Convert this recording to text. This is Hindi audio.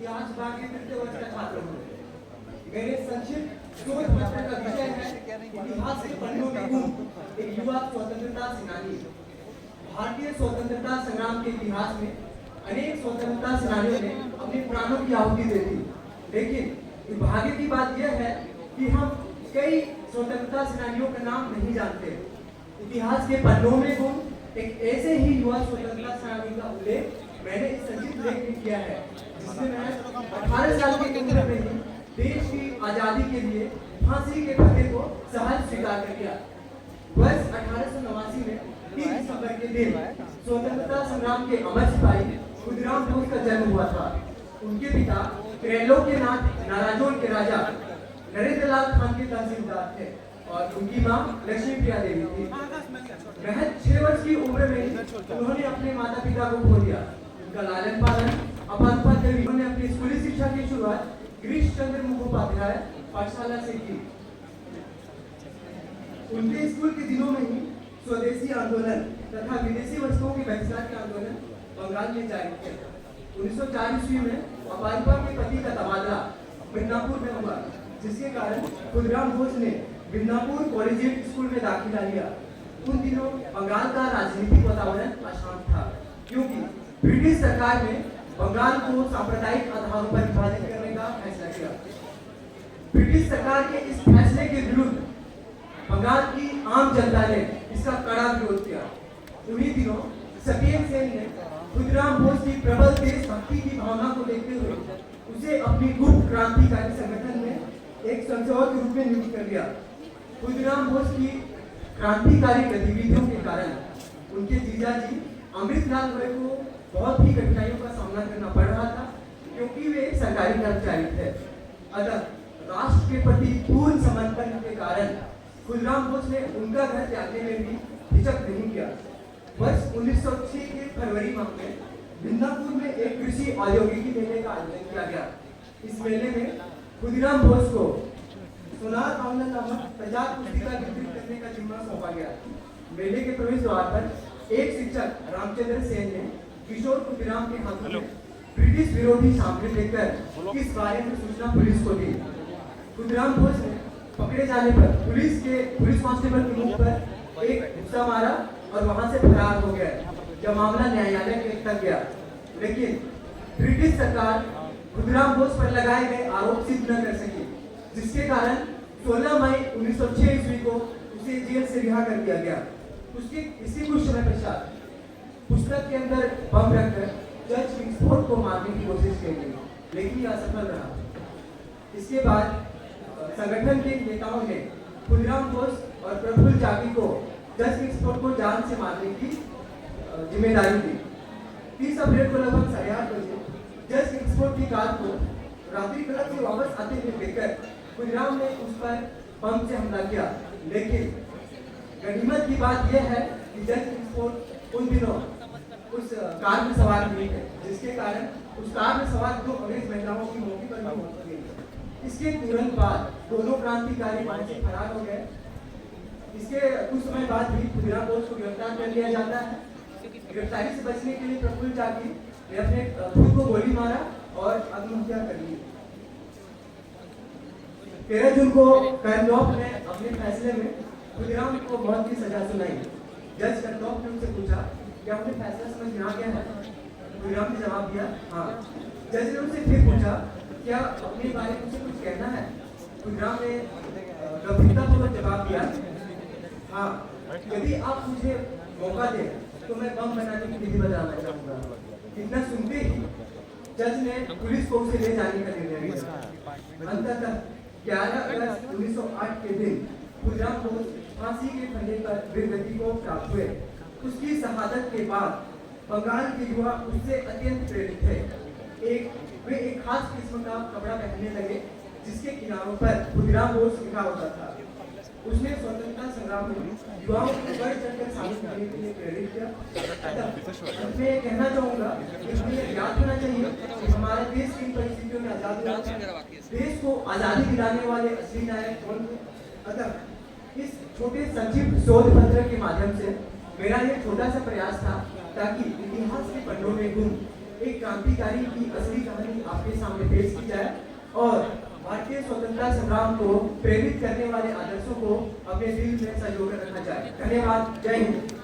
इतिहास विभाग के तृतीय वर्ष का छात्र हूँ। मेरे संक्षिप्त शोध पत्र का विषय है इतिहास के पन्नों में गुम, एक युवा स्वतंत्रता सेनानी। भारतीय स्वतंत्रता संग्राम के इतिहास में अनेक स्वतंत्रता सेनानियों ने अपने प्राणों की आहुति दे दी, लेकिन भाग्य की बात यह है कि हम कई स्वतंत्रता सेनानियों का नाम नहीं जानते। इतिहास के पन्नों में गुम एक ऐसे ही युवा स्वतंत्रता सेनानी का उल्लेख मैंने इस संक्षिप्त लेख में किया है, जिसमें मैं 18 साल की उम्र में ही देश की आजादी के लिए फांसी के फंदे को सहज स्वीकार कर लिया। वर्ष 1889 में 3 दिसंबर के दिन स्वतंत्रता संग्राम के अमर सिपाही खुदीराम बोस का जन्म हुआ था। उनके पिता त्रैलोक्यनाथ नाराजोन के राजा नरेंद्रलाल खान के तहसीलदार थे और उनकी मां लक्ष्मी प्रिया देवी थी। महज 6 वर्ष की उम्र में उन्होंने अपने माता पिता को खो दिया। उनका लालन पालन अपार कर उन्होंने अपनी स्कूली शिक्षा की शुरुआत गिरीश चंद्र मुखोपाध्याय पाठशाला से की। उनके स्कूल के दिनों में ही स्वदेशी आंदोलन तथा विदेशी वस्तुओं के बहिष्कार के आंदोलन बंगाल में जारी थे। 1904 ईस्वी में अपारिपा के पति का तबादला मिदनापुर में हुआ, जिसके कारण खुदीराम बोस ने मिदनापुर कॉलेजिएट स्कूल में दाखिला लिया। उन दिनों बंगाल का राजनीतिक वातावरण अशांत था, क्योंकि ब्रिटिश सरकार ने बंगाल को सांप्रदायिक आधारों पर विभाजित करने का फैसला किया। ब्रिटिश सरकार के इस फैसले के विरुद्ध बंगाल की आम जनता ने इसका कड़ा विरोध किया। उन्हीं दिनों सत्येंद्र सेन ने खुदीराम बोस की प्रबल देशभक्ति की भावना को देखते हुए उसे अपनी गुप्त क्रांतिकारी संगठन में एक संसद के रूप में नियुक्त कर लिया। खुदीराम बोस की क्रांतिकारी गतिविधियों के कारण उनके जीजाजी अमृतलाल रॉय को बहुत ही कठिनाइयों का सामना करना पड़ रहा था, क्योंकि वे एक सरकारी कर्मचारी थे। अतः राष्ट्र के प्रति पूर्ण समर्पण के कारण खुदीराम बोस ने उनका घर त्यागने में भी हिचक नहीं किया। वर्ष 1906 के फरवरी माह में मिदनापुर में एक कृषि औद्योगिकी मेले का आयोजन किया गया। इस मेले में खुदीराम बोस को सोनार आंगन नामक प्रचार पुस्तिका वितरित करने का जिम्मा सौंपा गया। मेले के प्रवेश द्वार पर एक शिक्षक रामचंद्र सेन ने किशोर खुदीराम के हाथों में ब्रिटिश विरोधी सामग्री लेकर इस बारे में सूचना पुलिस को दी। खुदीराम बोस ने पकड़े जाने पर पुलिस कांस्टेबल के मुंह पर एक घुसा मारा और वहां से फरार हो गया। जब मामला न्यायालय तक गया, लेकिन ब्रिटिश सरकार खुदीराम बोस पर लगाए गए आरोप सिद्ध न कर सकी, जिसके कारण 16 मई 1906 ईस्वी को उसे जेल से रिहा कर दिया गया। इसी कुछ समय पश्चात पुस्तक के अंदर बम रखकर जज किंग्सफोर्ड को मारने की कोशिश की गई, लेकिन यह असफल रहा। इसके बाद संगठन के नेताओं ने खुदीराम बोस और प्रफुल्ल चाकी को जज किंग्सफोर्ड को जान से मारने की जिम्मेदारी दी। 30 अप्रैल को लगभग 8:30 बजे जज किंग्सफोर्ड की कार को रात्रि क्लब से वापस आते हुए देखकर खुदीराम ने उस पर बम से हमला किया, लेकिन गनीमत की बात यह है कि जज किंग्सफोर्ड उन दिनों उस कार में सवार नहीं थे, जिसके कारण उस कार में सवार 2 अंग्रेज महिलाओं की मौके पर मौत हो गई। इसके तुरंत बाद दोनों क्रांतिकारी वहां से फरार हो गए। इसके कुछ समय बाद भी खुदीराम बोस को गिरफ्तार कर लिया जाता है। गिरफ्तारी से बचने के लिए प्रफुल्ल चाकी ने अपने खुद को गोली मारा और आत्महत्या कर ली। 13 जून को करनौक ने अपने फैसले में खुदीराम को मौत की सजा सुनाई। जज करनौक ने उनसे पूछा, क्या आपने फैसला समझ में आ गया है? खुदीराम ने जवाब दिया, हाँ। जज ने उनसे फिर पूछा, क्या अपने बारे में मुझे कुछ कहना है? खुदीराम ने गंभीरतापूर्वक जवाब दिया, हाँ, यदि आप मुझे मौका दें तो मैं बम बनाने की विधि बताना चाहूँगा। इतना सुनते ही जज ने पुलिस को उसे ले जाने का निर्णय लिया। अंततः 11 अगस्त 1908 के दिन खुदीराम बोस फांसी के फंदे पर वीरगति को प्राप्त हुए। उसकी शहादत के बाद बंगाल के युवा उससे अत्यंत प्रेरित थे। वे एक खास किस्म का कपड़ा पहनने लगे, जिसके किनारों पर खुदीराम बोस लिखा होता था। उसने स्वतंत्रता संग्राम में युवाओं को बढ़ चढ़कर शामिल करने के लिए प्रेरित किया। मैं कहना चाहूँगा कि हमें याद रखना चाहिए कि हमारे देश की परिस्थितियों में आजाद हुआ था। देश को आजादी दिलाने वाले असली नायक कौन थे? अतः इस छोटे संक्षिप्त शोध पत्र के माध्यम से मेरा ये छोटा सा प्रयास था ताकि इतिहास के पन्नों में गुम एक क्रांतिकारी की असली कहानी आपके सामने सामने पेश की जाए और भारतीय स्वतंत्रता संग्राम को प्रेरित करने वाले आदर्शों को अपने दिल में संजो कर रखा जाए। धन्यवाद। जय हिंद।